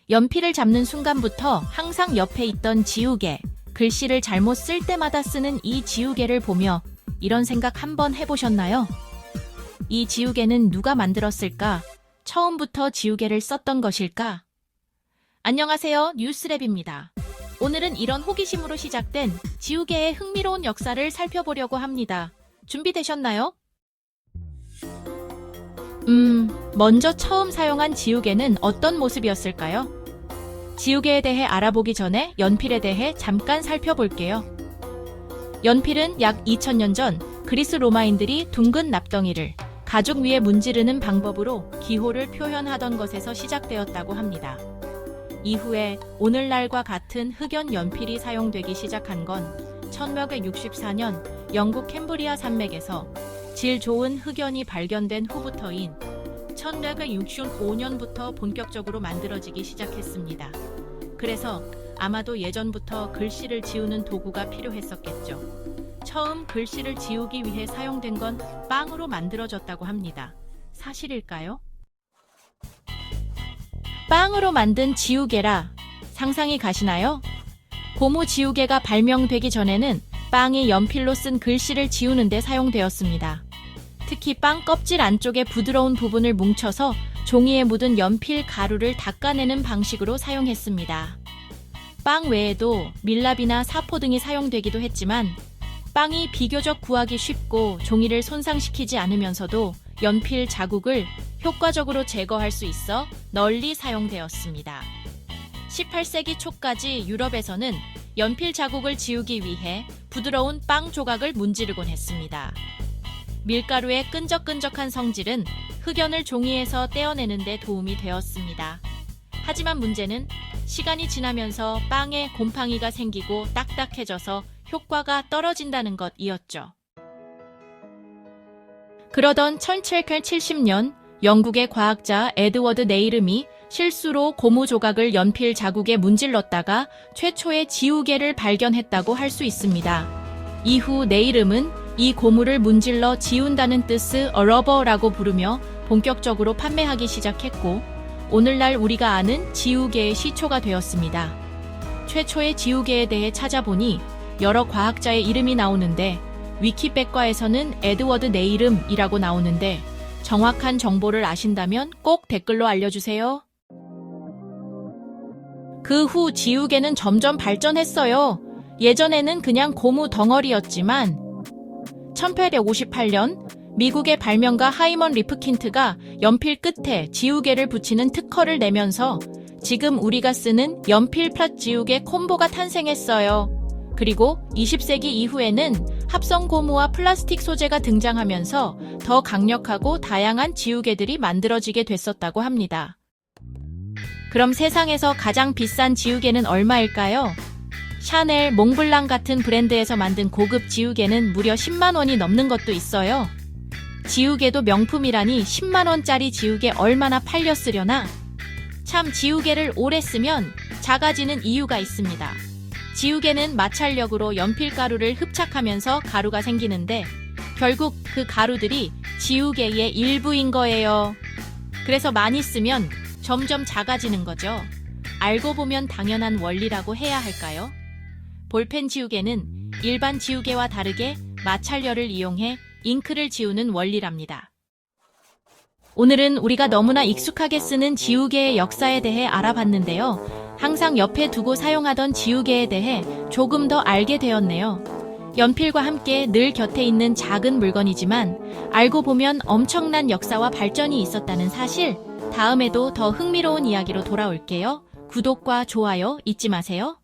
연필을 잡는 순간부터 항상 옆에 있던 지우개, 글씨를 잘못 쓸 때마다 쓰는 이 지우개를 보며 이런 생각 한번 해보셨나요? 이 지우개는 누가 만들었을까? 처음부터 지우개를 썼던 것일까? 안녕하세요, 뉴스랩입니다. 오늘은 이런 호기심으로 시작된 지우개의 흥미로운 역사를 살펴보려고 합니다. 준비되셨나요? 먼저 처음 사용한 지우개는 어떤 모습이었을까요? 지우개에 대해 알아보기 전에 연필에 대해 잠깐 살펴볼게요. 연필은 약 2000년 전 그리스 로마인들이 둥근 납덩이를 가죽 위에 문지르는 방법으로 기호를 표현하던 것에서 시작되었다고 합니다. 이후에 오늘날과 같은 흑연 연필이 사용되기 시작한 건 1664년 영국 캠브리아 산맥에서 질 좋은 흑연이 발견된 후부터인 1665년부터 본격적으로 만들어지기 시작했습니다. 그래서 아마도 예전부터 글씨를 지우는 도구가 필요했었겠죠. 처음 글씨를 지우기 위해 사용된 건 빵으로 만들어졌다고 합니다. 사실일까요? 빵으로 만든 지우개라 상상이 가시나요? 고무 지우개가 발명되기 전에는 빵이 연필로 쓴 글씨를 지우는 데 사용되었습니다. 특히 빵 껍질 안쪽의 부드러운 부분을 뭉쳐서 종이에 묻은 연필 가루를 닦아내는 방식으로 사용했습니다. 빵 외에도 밀랍이나 사포 등이 사용되기도 했지만 빵이 비교적 구하기 쉽고 종이를 손상시키지 않으면서도 연필 자국을 효과적으로 제거할 수 있어 널리 사용되었습니다. 18세기 초까지 유럽에서는 연필 자국을 지우기 위해 부드러운 빵 조각을 문지르곤 했습니다. 밀가루의 끈적끈적한 성질은 흑연을 종이에서 떼어내는 데 도움이 되었습니다. 하지만 문제는 시간이 지나면서 빵에 곰팡이가 생기고 딱딱해져서 효과가 떨어진다는 것이었죠. 그러던 1770년 영국의 과학자 에드워드 네일음이 실수로 고무 조각을 연필 자국에 문질렀다가 최초의 지우개를 발견했다고 할 수 있습니다. 이후 네일음은 이 고무를 문질러 지운다는 뜻의 러버라고 부르며 본격적으로 판매하기 시작했고 오늘날 우리가 아는 지우개의 시초가 되었습니다. 최초의 지우개에 대해 찾아보니 여러 과학자의 이름이 나오는데 위키백과에서는 에드워드 네일음이라고 나오는데 정확한 정보를 아신다면 꼭 댓글로 알려주세요. 그 후 지우개는 점점 발전했어요. 예전에는 그냥 고무 덩어리였지만 1858년 미국의 발명가 하이먼 리프킨트가 연필 끝에 지우개를 붙이는 특허를 내면서 지금 우리가 쓰는 연필 플랫 지우개 콤보가 탄생했어요. 그리고 20세기 이후에는 합성 고무와 플라스틱 소재가 등장하면서 더 강력하고 다양한 지우개들이 만들어지게 됐었다고 합니다. 그럼 세상에서 가장 비싼 지우개는 얼마일까요? 샤넬, 몽블랑 같은 브랜드에서 만든 고급 지우개는 무려 10만 원이 넘는 것도 있어요. 지우개도 명품이라니 10만 원짜리 지우개 얼마나 팔렸으려나? 참 지우개를 오래 쓰면 작아지는 이유가 있습니다. 지우개는 마찰력으로 연필가루를 흡착하면서 가루가 생기는데 결국 그 가루들이 지우개의 일부인 거예요. 그래서 많이 쓰면 점점 작아지는 거죠. 알고 보면 당연한 원리라고 해야 할까요? 볼펜 지우개는 일반 지우개와 다르게 마찰열을 이용해 잉크를 지우는 원리랍니다. 오늘은 우리가 너무나 익숙하게 쓰는 지우개의 역사에 대해 알아봤는데요. 항상 옆에 두고 사용하던 지우개에 대해 조금 더 알게 되었네요. 연필과 함께 늘 곁에 있는 작은 물건이지만 알고 보면 엄청난 역사와 발전이 있었다는 사실, 다음에도 더 흥미로운 이야기로 돌아올게요. 구독과 좋아요 잊지 마세요.